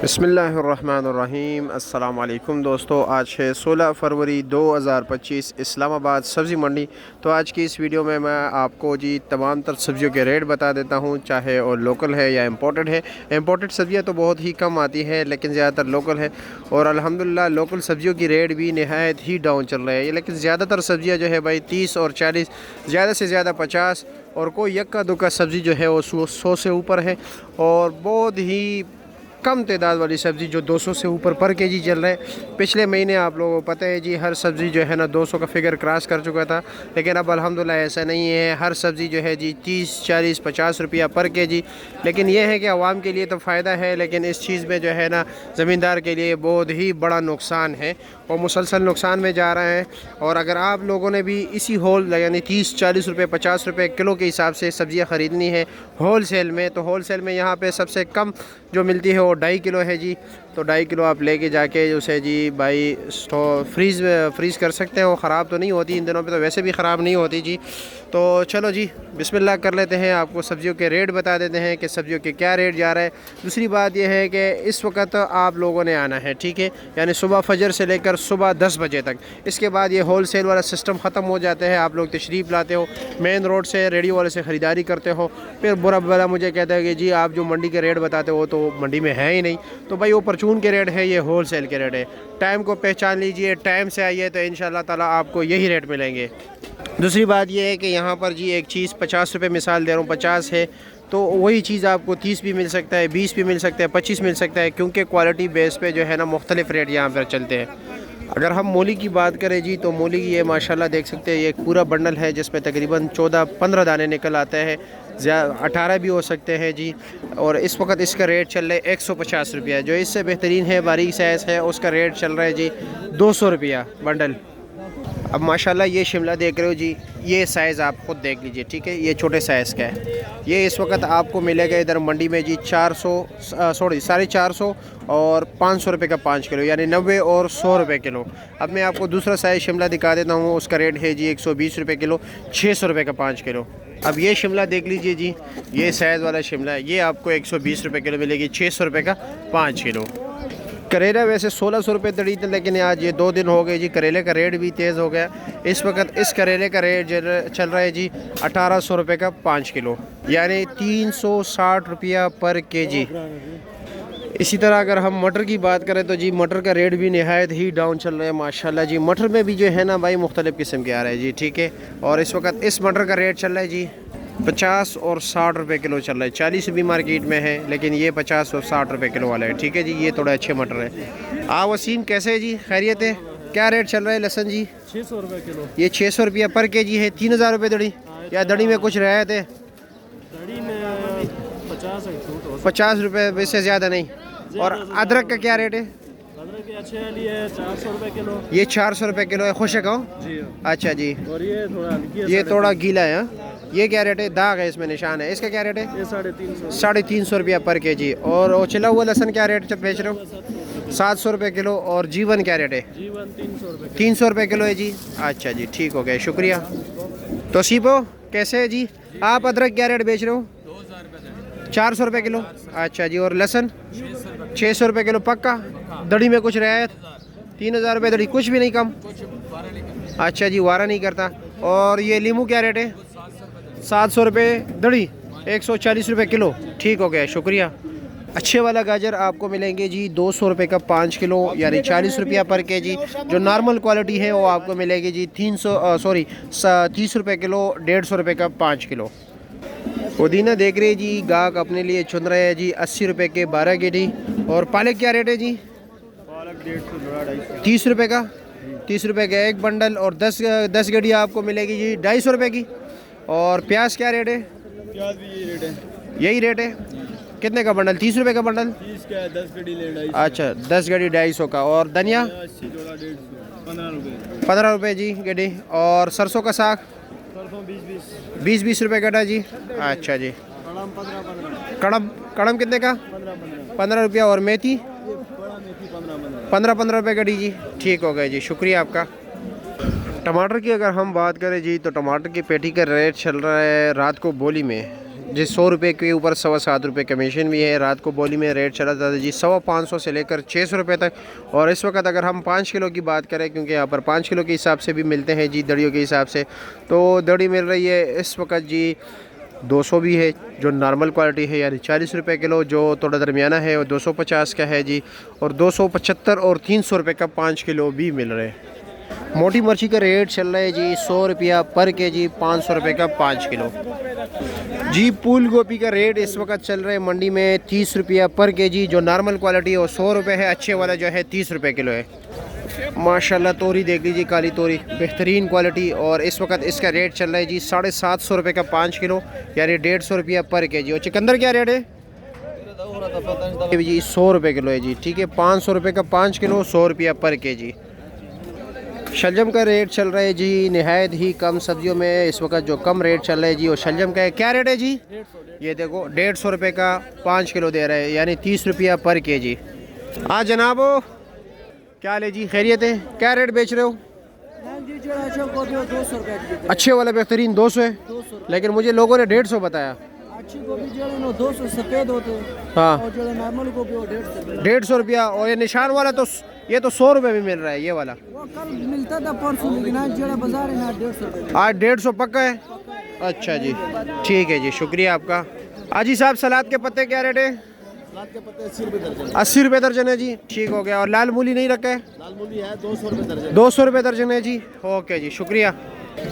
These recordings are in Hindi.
बिस्मिल्लाहिर्रहमानिर्रहीम। अस्सलाम वालेकुम दोस्तों, आज है 16 फरवरी 2025 इस्लामाबाद सब्ज़ी मंडी। तो आज की इस वीडियो में मैं आपको जी तमाम तर सब्ज़ियों के रेट बता देता हूं, चाहे और लोकल है या इम्पोर्टेड है। इम्पोर्टेड सब्ज़ियां तो बहुत ही कम आती है, लेकिन ज़्यादातर लोकल है और अल्हम्दुलिल्लाह लोकल सब्ज़ियों की रेट भी नहायत ही डाउन चल रहे हैं। लेकिन ज़्यादातर सब्ज़ियाँ जो है भाई 30 और 40, ज़्यादा से ज़्यादा 50 और कोई यक्का दुक्का सब्ज़ी जो है वो 100 से ऊपर है और बहुत ही कम तादाद वाली सब्ज़ी जो 200 से ऊपर पर केजी चल रहा है। पिछले महीने आप लोगों को पता है जी, हर सब्ज़ी जो है ना 200 का फिगर क्रॉस कर चुका था, लेकिन अब अल्हम्दुलिल्लाह ऐसा नहीं है। हर सब्ज़ी जो है जी 30, 40, 50 रुपया पर केजी। लेकिन यह है कि आवाम के लिए तो फ़ायदा है, लेकिन इस चीज़ में जो है ना ज़मींदार के लिए बहुत ही बड़ा नुकसान है और मुसलसल नुकसान में जा रहे हैं। और अगर आप लोगों ने भी इसी होल यानी 30, 40 रुपये, 50 रुपये किलो के हिसाब से सब्ज़ियाँ ख़रीदनी है होल सेल में, तो होल सेल में यहाँ पे सबसे कम जो मिलती है वो 2.5 किलो है जी। तो 2.5 किलो आप लेके जाके उसे जी भाई फ्रीज़ कर सकते हैं। वो ख़राब तो नहीं होती, इन दिनों पे तो वैसे भी ख़राब नहीं होती जी। तो चलो जी बिस्मिल्लाह कर लेते हैं, आपको सब्ज़ियों के रेट बता देते हैं कि सब्ज़ियों के क्या रेट जा रहा है। दूसरी बात यह है कि इस वक्त आप लोगों ने आना है, ठीक है, यानी सुबह फजर से लेकर सुबह 10 बजे तक। इसके बाद ये होल सेल वाला सिस्टम ख़त्म हो जाता है। आप लोग तशरीफ़ लाते हो, मेन रोड से रेडियो वाले से ख़रीदारी करते हो, फिर बुरा भला मुझे कहता है कि जी आप जो मंडी के रेट बताते हो तो मंडी में है ही नहीं। तो भाई वो परचून के रेट है, ये होल सेल के रेट है। टाइम को पहचान लीजिए, टाइम से आइए तो इंशाल्लाह ताला आपको यही रेट मिलेंगे। दूसरी बात यह है कि यहाँ पर जी एक चीज़ 50 रुपये मिसाल दे रहा हूँ, 50 है तो वही चीज़ आपको 30 भी मिल सकता है, 20 भी मिल सकता है, 25 मिल सकता है, क्योंकि क्वालिटी बेस पे जो है ना मुख्तलिफ रेट यहाँ पर चलते हैं। अगर हम मूली की बात करें जी, तो मूली की ये माशाल्लाह देख सकते हैं, ये एक पूरा बंडल है जिसमें तकरीबन 14-15 दाने निकल आते हैं, 18 भी हो सकते हैं जी। और इस वक्त इसका रेट चल रहा है 150 रुपया। जो इससे बेहतरीन है, बारीक साइज़ है, उसका रेट चल रहा है जी 200 रुपया बंडल। अब माशाल्लाह ये शिमला देख रहे हो जी, ये साइज़ आप खुद देख लीजिए, ठीक है, ये छोटे साइज़ का है। ये इस वक्त आपको मिलेगा इधर मंडी में जी 450 और 500 रुपये का 5 किलो, यानी 90 और 100 रुपये किलो। अब मैं आपको दूसरा साइज़ शिमला दिखा देता हूँ, उसका रेट है जी 120 रुपये किलो, 600 रुपये का 5 किलो। अब ये शिमला देख लीजिए जी, ये साइज़ वाला शिमला है, ये आपको 120 रुपये किलो मिलेगी, 600 रुपये का 5 किलो। करेला वैसे 1600 रुपये दड़ी थी, लेकिन आज ये 2 दिन हो गए जी, करेले का रेट भी तेज़ हो गया। इस वक्त इस करेले का रेट चल रहा है जी 1800 रुपये का 5 किलो, यानी 360 रुपया पर केजी। इसी तरह अगर हम मटर की बात करें तो जी मटर का रेट भी नहायत ही डाउन चल रहा है माशाल्लाह जी। मटर में भी जो है ना भाई मुख्तलिफ़ किस्म के आ रहे हैं जी, ठीक है। और इस वक्त इस मटर का रेट चल रहा है जी 50 और 60 रुपये किलो चल रहा है। 40 भी मार्केट में है, लेकिन ये 50 और 60 रुपये किलो वाला है, ठीक है जी। ये थोड़े अच्छे मटर है। वसीम कैसे है जी, खैरियत है? क्या रेट चल रहा है लहसुन जी? 600 रुपये किलो। ये 600 रुपया पर केजी है। 3000 रुपये दड़ी, या दड़ी में कुछ रियायत है? दड़ी में 50 रुपये, वैसे ज़्यादा नहीं। और अदरक का क्या रेट है? अदरक की अच्छी वाली है 400 रुपये किलो। ये 400 रुपये किलो है। खुश है गाँव? जी अच्छा जी। और ये थोड़ा हल्की है, ये थोड़ा गीला है। ये क्या रेट है? दाग है इसमें, निशान है। इसका क्या रेट है? ये 350। 350 रुपया पर केजी। और चिला हुआ लहसुन क्या रेट बेच रहे हो? 700 रुपये किलो। और जीवन क्या रेट है? जीवन 300 रुपये। 300 रुपये किलो है जी। अच्छा जी, ठीक हो गया, शुक्रिया। तो सीपो कैसे है जी? आप अदरक क्या रेट बेच रहे हो? 400 रुपये किलो। अच्छा जी। और लहसुन 600 रुपये किलो पक्का? दड़ी में कुछ रियायत? 3000 रुपये दड़ी, कुछ भी नहीं कम? अच्छा जी, वारा नहीं करता। और ये लीमू क्या रेट है? 700 रुपये दड़ी, 140 रुपये किलो, ठीक हो गया, शुक्रिया। अच्छे वाला गाजर आपको मिलेंगे जी 200 रुपये का 5 किलो, यानी 40 रुपया पर केजी। जो नॉर्मल क्वालिटी है वो आपको मिलेगी जी 30 रुपये किलो, 150 रुपये का 5 किलो। पुदीना देख रहे जी, गाहक अपने लिए चुन रहे हैं जी 80 रुपये के 12 केजी। और पालक क्या रेट है जी? पालक 150, 30 रुपये का, 30 रुपये का एक बंडल। और 10 गड्डी आपको मिलेगी जी 250 रुपये की। और प्याज क्या रेट है? प्याज भी यही रेट है। यही रेट है? कितने का बंडल? 30 रुपये का बंडल? 30 का है, 10 गड्डी ले 250। अच्छा, 10 गड्डी 250 का। और धनिया 80 जोड़ा 150, 15 रुपये। 15 रुपये जी गड्डी। और सरसों का साग सरसों 20-20। 20-20 रुपये गड्ढा जी। अच्छा जी। कड़म 15-15। कड़म कड़म कितने का? 15-15। 15 रुपया। और मेथी बड़ा मेथी 15-15। 15-15 रुपये गड्ढी जी, ठीक हो गए जी, शुक्रिया आपका। टमाटर की अगर हम बात करें जी, तो टमाटर की पेटी का रेट चल रहा है रात को बोली में जी 100 रुपये के ऊपर 7.25 रुपये कमीशन भी है। रात को बोली में रेट चला था जी 550 से लेकर 600 रुपये तक। और इस वक्त अगर हम 5 किलो की बात करें, क्योंकि यहाँ पर 5 किलो के हिसाब से भी मिलते हैं जी दड़ियों के हिसाब से, तो दड़ी मिल रही है इस वक्त जी 200 भी है जो नॉर्मल क्वालिटी है, यानी 40 रुपये किलो। जो थोड़ा दरमियाना है वो 250 का है जी, और 275 और 300 रुपये का 5 किलो भी मिल रहे हैं। मोटी मिर्ची का रेट चल रहा है जी 100 रुपया पर केजी, 500 रुपये का 5 किलो। जी फूल गोभी का रेट इस वक्त चल रहा है मंडी में 30 रुपया पर केजी, जो नॉर्मल क्वालिटी है वो 100 रुपये है, अच्छे वाला जो है 30 रुपये किलो है। माशाल्लाह तोरी देख लीजिए, काली तोरी बेहतरीन क्वालिटी, और इस वक्त इसका रेट चल रहा है जी 750 रुपये का 5 किलो, यानी 150 रुपया पर केजी। और चिकंदर क्या रेट है जी? 100 रुपये किलो है जी, ठीक है। 500 रुपये का 5 किलो, 100 रुपया पर केजी। शलजम का रेट चल रहा है जी नहायत ही कम सब्जियों में इस वक्त जो कम रेट चल रहा है जी वो शलजम का है। क्या रेट है जी? ये देखो 150 रुपये का 5 किलो दे रहे हैं, यानी 30 रुपया पर केजी। हाँ जनाब, क्या ले जी, खैरियत है? क्या रेट बेच रहे हो? अच्छे वाला बेहतरीन 200 है, लेकिन मुझे लोगों ने 150 बताया। अच्छी गोभी जो है ना 200 सफेद होते हैं, हाँ, और जो है नॉर्मल गोभी वो 150 150 रुपया। और ये निशान वाला तो ये तो 100 रुपये में मिल रहा है, ये वाला वो कल मिलता था परसों, लेकिन आज जो बाजार है ना 150 रुपये। आज 150 पक्का है। अच्छा जी, ठीक है जी, शुक्रिया आपका। आजी साहब सलाद के पत्ते क्या रेट है? सलाद के पत्ते 80 रुपये दर्जन। 80 रुपये दर्जन है जी, ठीक हो गया। और लाल मूली नहीं रखा है? लाल मूली है 200 रुपये दर्जन। 200 रुपये दर्जन है जी, ओके जी, शुक्रिया।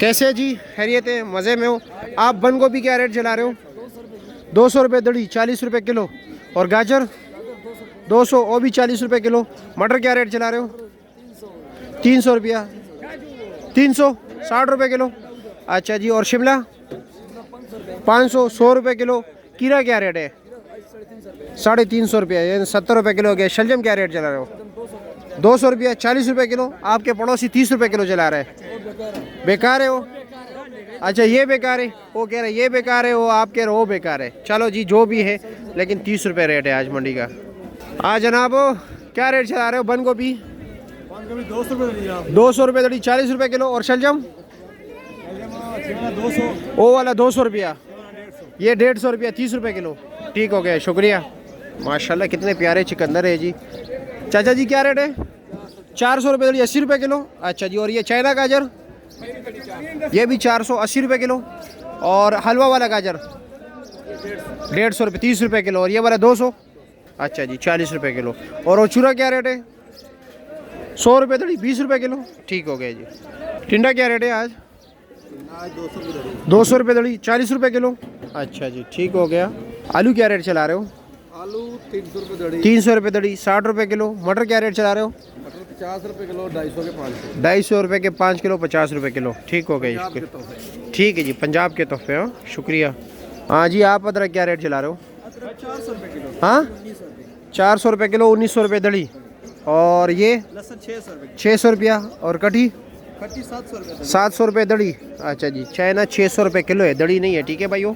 कैसे जी, खैरियत है? मज़े में हो? आप बंद गोभी क्या रेट चला रहे हो? 200 रुपये दड़ी, 40 रुपये किलो। और गाजर 200, वो भी 40 रुपये किलो। मटर क्या रेट चला रहे हो? 300 रुपया, 360 रुपये किलो। अच्छा जी, और शिमला 500, 100 रुपये किलो। कीरा क्या रेट है? 350 रुपया, यानी 70 रुपये किलो हो गया। शलजम क्या रेट चला रहे हो? 200 रुपया, 40 रुपये किलो। आपके पड़ोसी 30 रुपये किलो चला रहे हैं, बेकार है वो। अच्छा ये बेकार है, वो कह रहे ये बेकार है, वो आप कह रहे हो वो बेकार है। चलो जी जो भी है, लेकिन 30 रुपये रेट है आज मंडी का। हाँ जनाब, क्या रेट चला रहे हो? बंद गोभी 200 रुपये दड़ी, 40 रुपये किलो। और शलजम 200, वो वाला 200 रुपया, ये 150 रुपया, 30 रुपये किलो। ठीक हो गया, शुक्रिया। माशाल्लाह कितने प्यारे चिकंदर है जी। चाचा जी क्या रेट है? 400 रुपये दड़ी, 80 रुपये किलो। अच्छा जी, और ये चाइना गाजर ये भी 480 रुपये किलो। और हलवा वाला गाजर 150 रुपये, 30 रुपये किलो। और ये वाला 200, अच्छा जी 40 रुपये किलो। और वो चूरा क्या रेट है? 100 रुपये दड़ी, 20 रुपये किलो। ठीक हो गया जी। टिंडा क्या रेट है आज? 200 रुपये दड़ी, 40 रुपये किलो। अच्छा जी, ठीक हो गया। आलू क्या रेट चला रहे हो? आलू 300 रुपये दड़ी, 300 रुपये दड़ी, 60 रुपये किलो। मटर क्या रेट चला रहे हो? मटर 50 रुपये किलो, 250 के 500। 250 रुपये के 5 किलो, 50 रुपये किलो। ठीक हो गया जी, ठीक है जी, पंजाब के तोहफे। हाँ शुक्रिया। हाँ जी, आप अदरक क्या रेट चला रहे हो? 400 रुपये किलो। हाँ 1900 रुपये। 400 रुपये किलो, 1900 रुपये दड़ी। और ये लहसुन 600 रुपये, 600 रुपया। और कटी 700 रुपये। 700 रुपये दड़ी। अच्छा जी, चाइना 600 रुपये किलो है, दड़ी नहीं है। ठीक है भाइयों,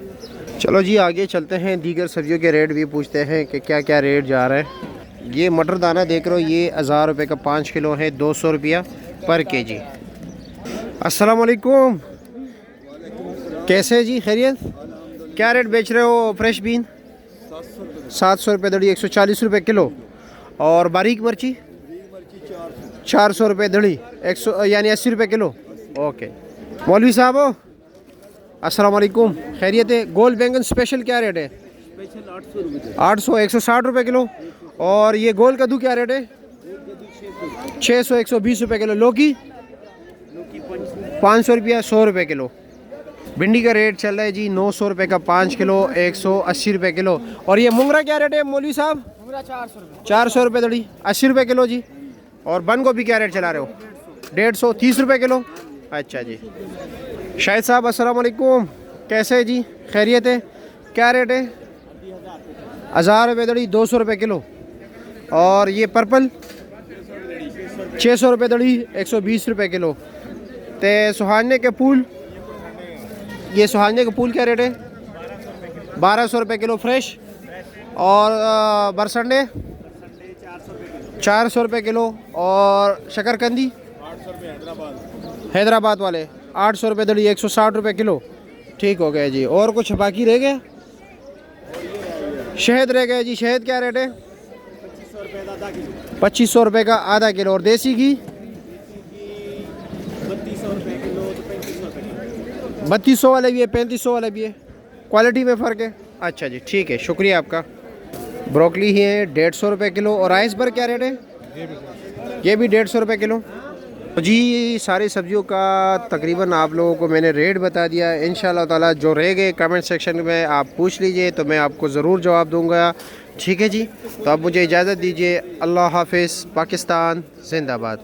चलो जी आगे चलते हैं, दीगर सब्जियों के रेट भी पूछते हैं कि क्या क्या रेट जा रहा है। ये मटर दाना देख रहे हो, ये 1000 रुपये का 5 किलो है, 200 रुपया पर केजी। अस्सलाम वालेकुम, कैसे जी, खैरियत? क्या रेट बेच रहे हो फ्रेश बीन? 700 रुपये दड़ी, 140 रुपये किलो। और बारीक मिर्ची 400 रुपये दड़ी, 100 यानी 80 रुपये किलो। ओके मौलवी साहब हो, अस्सलाम वालेकुम, खैरियत है? गोल बैंगन स्पेशल क्या रेट है? स्पेशल 800 रुपये। 800, 160 रुपये किलो। और ये गोल कद्दू क्या रेट है? 600, 120 रुपये किलो। लौकी 500 रुपया, 100 रुपये किलो। भिंडी का रेट चल रहा है जी 900 रुपये का 5 किलो, 180 रुपये किलो। और ये मुंगरा क्या रेट है मौलवी साहब? 400 रुपये दड़ी, 80 रुपये किलो जी। और बंद गोभी क्या रेट चला रहे हो? 150, 30 रुपये किलो। अच्छा जी। शाहिद साहब अस्सलाम वालेकुम, कैसे है जी, खैरियत है? क्या रेट है? 1000 रुपये दड़ी, 200 रुपये किलो। और ये पर्पल 600 रुपये दड़ी, 120 रुपये किलो। ते सुहाने के फूल, ये सुहाने के फूल क्या रेट है? 1200 रुपये किलो फ्रेश। और बरसंडे 400 रुपये किलो। और शकरकंदी हैदराबाद वाले 800 रुपये दड़ी, 160 रुपये किलो। ठीक हो गया जी। और कुछ बाकी रह गया? शहद रह गया जी, शहद क्या रेट है? 2500 रुपये का आधा किलो। और देसी घी 3200 वाले भी है, 3500 वाले भी है, क्वालिटी में फ़र्क है। अच्छा जी ठीक है, शुक्रिया आपका। ब्रोकली ही है 150 रुपये किलो। और आइसबर्ग क्या रेट है? ये भी 150 रुपये किलो। तो जी सारी सब्जियों का तकरीबन आप लोगों को मैंने रेट बता दिया। इंशाल्लाह ताला जो रह गए कमेंट सेक्शन में आप पूछ लीजिए तो मैं आपको ज़रूर जवाब दूंगा। ठीक है जी, तो अब मुझे इजाज़त दीजिए। अल्लाह हाफिज़। पाकिस्तान जिंदाबाद।